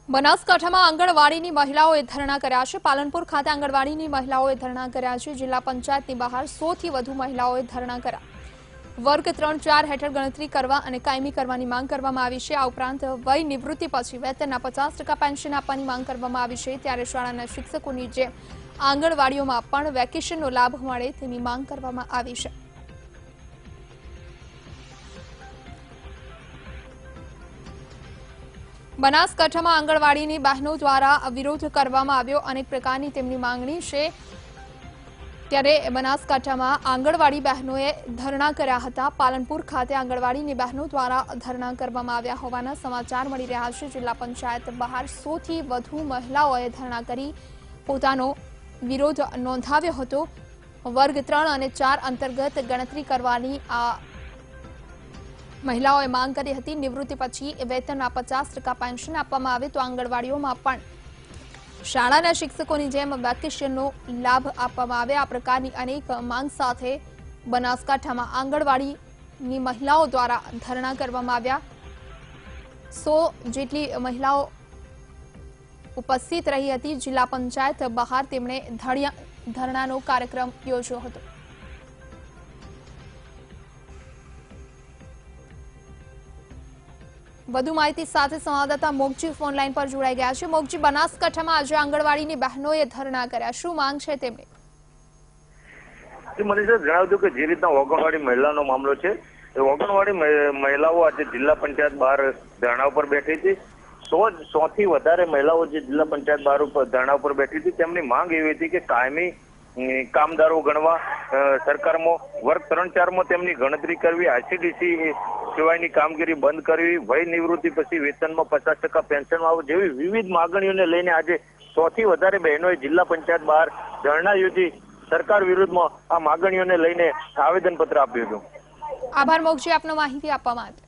બનાસકાંઠામાં આંગણવાડીની મહિલાઓએ ધરણા કર્યા છે। પાલનપુર ખાતે આંગણવાડીની મહિલાઓએ ધરણા કર્યા છે। જિલ્લા પંચાયતની બહાર 100 થી વધુ મહિલાઓએ ધરણા કર્યા। વર્ગ 3-4 હેઠળ ગણતરી કરવા અને કાયમી કરવાની માંગ કરવામાં આવી છે। આ ઉપરાંત વય નિવૃત્તિ પછી વેતનના 50% પેન્શન આપવાની માંગ કરવામાં આવી છે। ત્યારે શાળાના શિક્ષકોની જેમ આંગણવાડીઓમાં પણ વેકેશનનો લાભ મળે તેની માંગ કરવામાં આવી છે। બનાસકાંઠામાં આંગણવાડીની બહેનો દ્વારા વિરોધ કરવામાં આવ્યો। અનેક પ્રકારની તેમની માંગણી છે। ત્યારે બનાસકાંઠામાં આંગણવાડી બહેનોએ ધરણા કર્યા હતા। પાલનપુર ખાતે આંગણવાડીની બહેનો દ્વારા ધરણા કરવામાં આવ્યા હોવાના સમાચાર મળી રહ્યા છે। જિલ્લા પંચાયત બહાર 100 થી વધુ મહિલાઓએ ધરણા કરી પોતાનો વિરોધ નોંધાવ્યો હતો। વર્ગ 3 અને 4 અંતર્ગત ગણતરી કરવાની આ મહિલાઓએ માંગ કરી હતી। નિવૃત્તિ પછી વેતનના 50% પેન્શન આપવામાં આવે તો આંગણવાડીઓમાં પણ શાળાના શિક્ષકોની જેમ વેકેશનનો લાભ આપવામાં આવે। આ પ્રકારની અનેક માંગ સાથે બનાસકાંઠામાં આંગણવાડીની મહિલાઓ દ્વારા ધરણા કરવામાં આવ્યા। 100 જેટલી મહિલાઓ ઉપસ્થિત રહી હતી। જિલ્લા પંચાયત બહાર તેમણે ધરણાનો કાર્યક્રમ યોજ્યો હતો। વધુ માહિતી સાથે સંવાદદાતા મોગજી ફોન લાઈન પર જોડાઈ ગયા છે। મોગજી, બનાસકાંઠામાં આજે આંગણવાડીની બહેનોએ ધરણા કર્યા, શું માંગ છે તેમની? મનીષા જણાવ્યું કે જે રીતના ઓગણવાડી મહિલાનો મામલો છે એ ઓગણવાડી મહિલાઓ આજે જિલ્લા પંચાયત બહાર ધરણા ઉપર બેઠી હતી। 100 થી વધારે મહિલાઓ જે જિલ્લા પંચાયત બહાર ઉપર ધરણા ઉપર બેઠી હતી તેમની માંગ એવી હતી કે કાયમી કામદારો ગણવા, સરકારમાં વર્ગ 3-4 તેમની ગણતરી કરવી, આઈસીડીસી સિવાયની કામગીરી બંધ કરવી, વય નિવૃત્તિ પછી વેતનમાં 50% પેન્શન આવે જેવી વિવિધ માંગણીઓને લઈને આજે 100 થી વધારે બહેનોએ જિલ્લા પંચાયત બહાર ધરણા યોજી સરકાર વિરુદ્ધમાં આ માંગણીઓને લઈને આવેદનપત્ર આપ્યું હતું। આભાર મોગજી, આપનો માહિતી આપવા માટે।